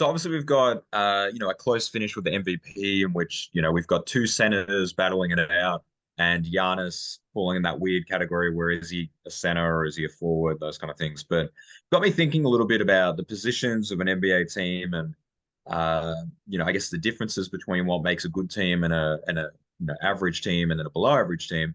So obviously we've got a close finish with the MVP in which, we've got two centers battling it out and Giannis falling in that weird category where is he a center or is he a forward, those kind of things. But got me thinking a little bit about the positions of an NBA team and I guess the differences between what makes a good team and a average team and then a below average team.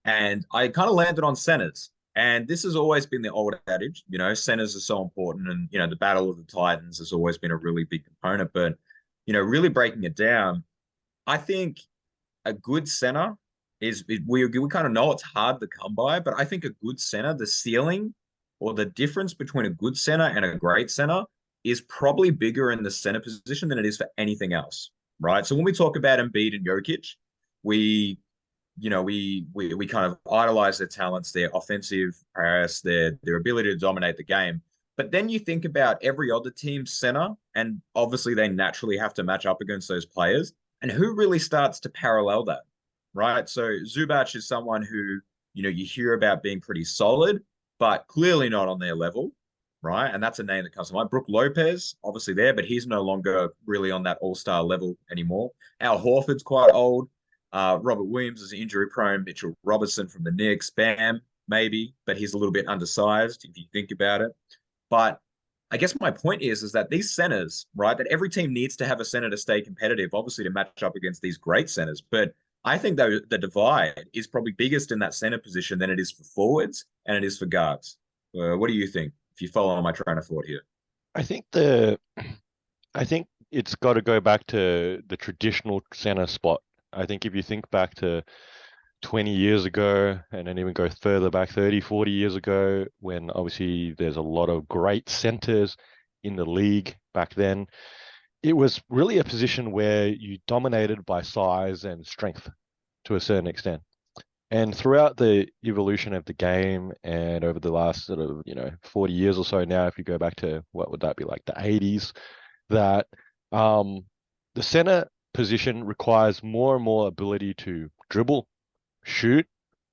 And I kind of landed on centers. And this has always been the old adage, centers are so important. And, the Battle of the Titans has always been a really big component. But, really breaking it down, I think a good center we kind of know it's hard to come by, but I think a good center, the ceiling or the difference between a good center and a great center is probably bigger in the center position than it is for anything else, right? So when we talk about Embiid and Jokic, we we kind of idolize their talents, their offensive prowess, their ability to dominate the game. But then you think about every other team's center, and obviously they naturally have to match up against those players. And who really starts to parallel that, right? So Zubac is someone who, you hear about being pretty solid, but clearly not on their level, right? And that's a name that comes to mind. Brook Lopez, obviously there, but he's no longer really on that all-star level anymore. Al Horford's quite old. Robert Williams is injury prone. Mitchell Robertson from the Knicks, Bam, maybe, but he's a little bit undersized if you think about it. But I guess my point is that these centers, right, that every team needs to have a center to stay competitive, obviously to match up against these great centers. But I think though the divide is probably biggest in that center position than it is for forwards and it is for guards. What do you think? If you follow my train of thought here. I think the I think it's got to go back to the traditional center spot. I think if you think back to 20 years ago and then even go further back 30, 40 years ago, when obviously there's a lot of great centers in the league back then, it was really a position where you dominated by size and strength to a certain extent. And throughout the evolution of the game and over the last 40 years or so now, if you go back to what would that be like the 80s, that um, the center position requires more and more ability to dribble, shoot,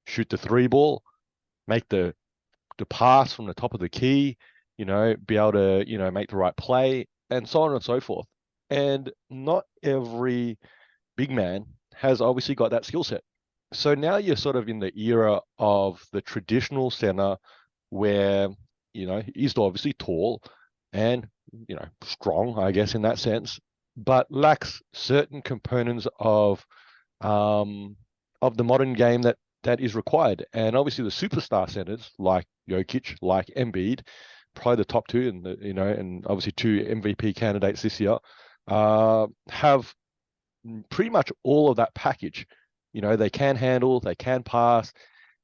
shoot the three ball, make the pass from the top of the key, be able to, make the right play, and so on and so forth. And not every big man has obviously got that skill set. So now you're sort of in the era of the traditional center where, he's obviously tall and, strong, I guess, in that sense, but lacks certain components of the modern game that is required. And obviously the superstar centers like Jokic, like Embiid, probably the top two and and obviously two MVP candidates this year, have pretty much all of that package. They can handle, they can pass.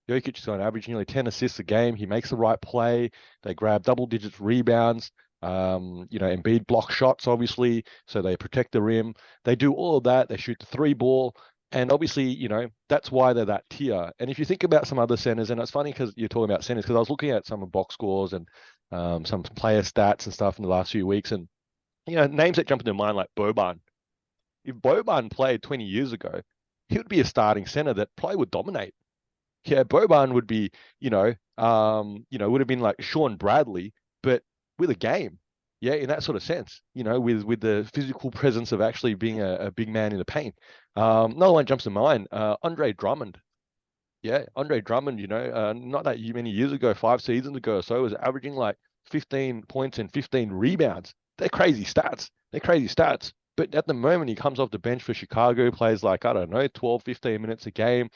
Jokic is on average nearly 10 assists a game. He makes the right play. They grab double digits rebounds. Embiid block shots, obviously, so they protect the rim. They do all of that. They shoot the three ball. And obviously, that's why they're that tier. And if you think about some other centers, and it's funny because you're talking about centers, because I was looking at some of box scores and some player stats and stuff in the last few weeks. And, names that jump into mind like Boban. If Boban played 20 years ago, he would be a starting center that probably would dominate. Yeah, Boban would be, would have been like Sean Bradley, but with a game. Yeah, in that sort of sense, with the physical presence of actually being a big man in the paint. Another one jumps to mind, Andre Drummond. Yeah, Andre Drummond, not that many years ago, 5 seasons ago or so, was averaging like 15 points and 15 rebounds. They're crazy stats. They're crazy stats. But at the moment, he comes off the bench for Chicago, plays like, I don't know, 12, 15 minutes a game,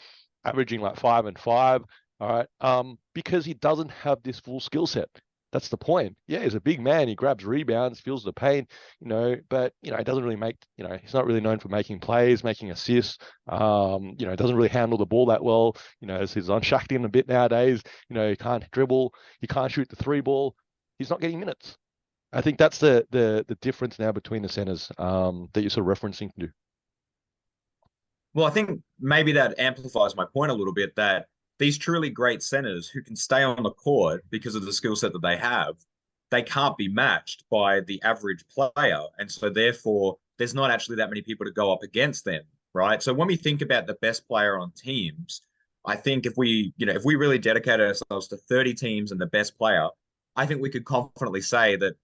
averaging like 5 and 5. All right. Because he doesn't have this full skill set. That's the point. Yeah, he's a big man. He grabs rebounds, feels the pain, but he doesn't really make, he's not really known for making plays, making assists. Doesn't really handle the ball that well. He's on Shakti a bit nowadays. He can't dribble, he can't shoot the three ball. He's not getting minutes. I think that's the difference now between the centers that you're sort of referencing to. Well, I think maybe that amplifies my point a little bit that these truly great centers who can stay on the court because of the skill set that they can't be matched by the average player. And so therefore, there's not actually that many people to go up against them, right? So when we think about the best player on teams, I think if we really dedicate ourselves to 30 teams and the best player, I think we could confidently say that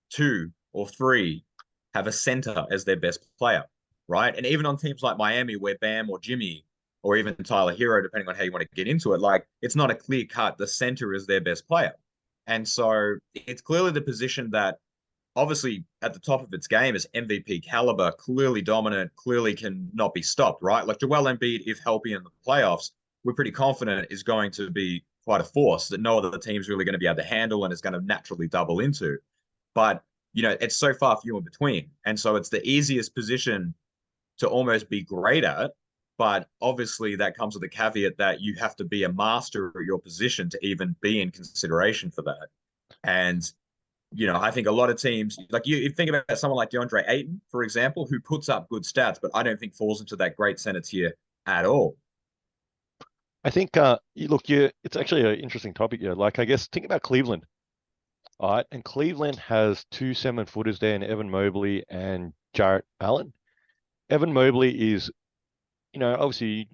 two or three have a center as their best player, right? And even on teams like Miami, where Bam or Jimmy or even Tyler Hero, depending on how you want to get into it, like it's not a clear cut, the center is their best player. And so it's clearly the position that obviously at the top of its game is MVP caliber, clearly dominant, clearly can not be stopped, right? Like Joel Embiid, if healthy in the playoffs, we're pretty confident is going to be quite a force that no other team's really going to be able to handle and is going to naturally double into. But, it's so far few in between. And so it's the easiest position to almost be great at. But obviously, that comes with a caveat that you have to be a master at your position to even be in consideration for that. And I think a lot of teams, like you think about someone like DeAndre Ayton, for example, who puts up good stats, but I don't think falls into that great center tier at all. I think, look, it's actually an interesting topic here. Like, I guess, think about Cleveland. All right. And Cleveland has two 7-footers there in Evan Mobley and Jarrett Allen. Evan Mobley is, obviously,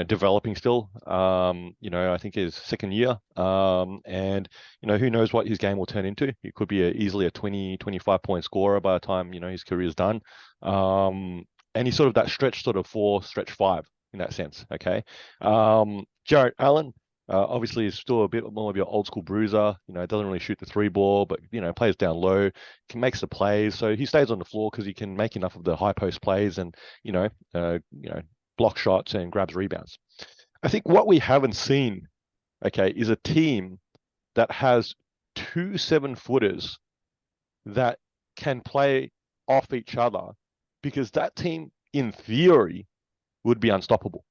developing still. I think his second year. And, who knows what his game will turn into. He could be easily a 20, 25-point scorer by the time, his career is done. And he's sort of that stretch sort of 4, stretch 5 in that sense. Okay. Jarrett Allen, obviously is still a bit more of your old school bruiser, doesn't really shoot the 3 ball, but, plays down low, can make the plays. So he stays on the floor because he can make enough of the high post plays and, block shots and grabs rebounds. I think what we haven't seen, okay, is a team that has 2 7-footers that can play off each other, because that team, in theory, would be unstoppable.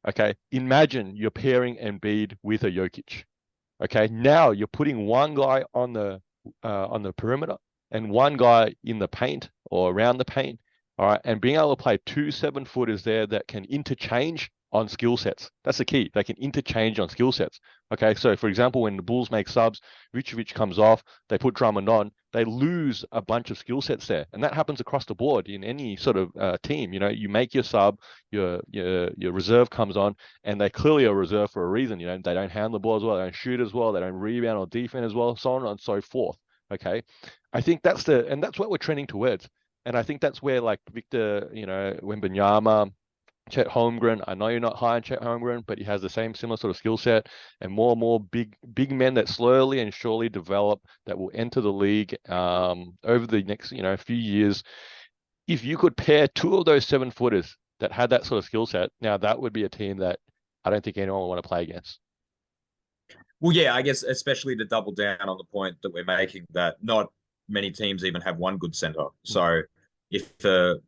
Okay, imagine you're pairing Embiid with a Jokic. Okay, now you're putting one guy on the perimeter and one guy in the paint or around the paint. All right, and being able to play 2 7-footers there that can interchange on skill sets. That's the key. They can interchange on skill sets. Okay, so for example, when the Bulls make subs, Vucevic comes off, they put Drummond on, they lose a bunch of skill sets there, and that happens across the board in any sort of team. You make your sub, your reserve comes on, and they clearly are reserved for a reason. They don't handle the ball as well, they don't shoot as well, they don't rebound or defend as well, so on and so forth. Okay, I think that's what we're trending towards. And I think that's where, like, Victor, Wembanyama, Chet Holmgren. I know you're not high on Chet Holmgren, but he has the same similar sort of skill set, and more big men that slowly and surely develop that will enter the league over the next few years. If you could pair 2 of those 7-footers that had that sort of skill set, now that would be a team that I don't think anyone would want to play against. Well, yeah, I guess especially to double down on the point that we're making that not many teams even have one good center. So if a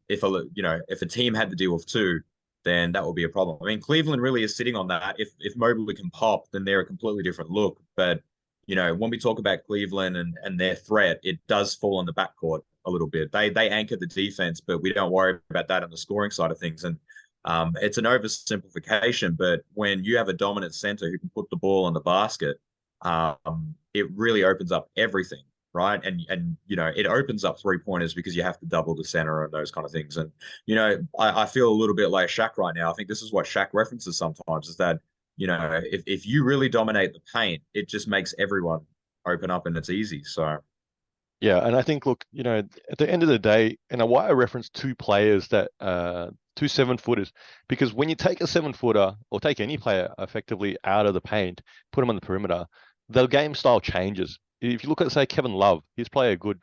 team had to deal with 2, then that will be a problem. I mean, Cleveland really is sitting on that. If Mobley can pop, then they're a completely different look. But when we talk about Cleveland and their threat, it does fall on the backcourt a little bit. They anchor the defense, but we don't worry about that on the scoring side of things. And it's an oversimplification, but when you have a dominant center who can put the ball in the basket, it really opens up everything, right? And it opens up 3-pointers because you have to double the center and those kind of things. And I feel a little bit like Shaq right now. I think this is what Shaq references sometimes, is that if you really dominate the paint, it just makes everyone open up and it's easy. So. Yeah, and I think, look, at the end of the day, and why I referenced 2 players that 2 7-footers, because when you take a 7-footer or take any player effectively out of the paint, put them on the perimeter, the game style changes. If you look at, say, Kevin Love, he's played a good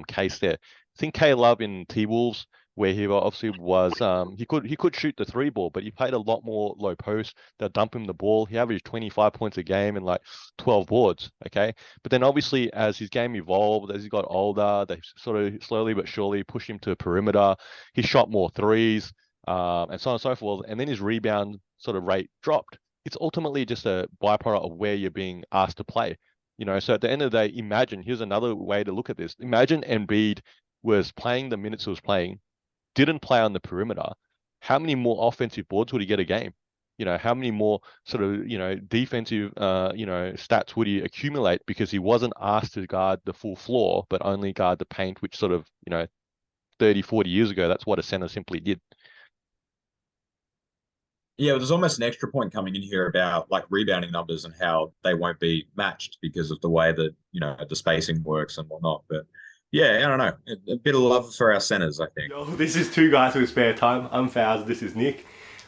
case there. I think K Love in T-Wolves, where he obviously was, he could shoot the 3 ball, but he played a lot more low post. They'll dump him the ball. He averaged 25 points a game and like 12 boards. Okay. But then obviously as his game evolved, as he got older, they sort of slowly but surely pushed him to perimeter. He shot more threes, and so on and so forth. And then his rebound sort of rate dropped. It's ultimately just a byproduct of where you're being asked to play. So at the end of the day, here's another way to look at this. Imagine Embiid was playing the minutes he was playing, didn't play on the perimeter. How many more offensive boards would he get a game? How many more sort of, defensive, stats would he accumulate because he wasn't asked to guard the full floor, but only guard the paint, which sort of, 30, 40 years ago, that's what a center simply did. Yeah, there's almost an extra point coming in here about like rebounding numbers and how they won't be matched because of the way that, the spacing works and whatnot. But Yeah, I don't know. A bit of love for our centers, I think. Yo, this is Two Guys with Spare Time. I'm Faz, this is Nick.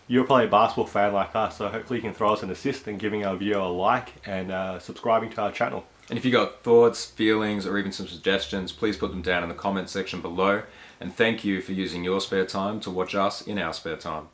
You're probably a basketball fan like us, so hopefully you can throw us an assist and giving our video a like and subscribing to our channel. And if you got thoughts, feelings, or even some suggestions, please put them down in the comment section below. And thank you for using your spare time to watch us in our spare time.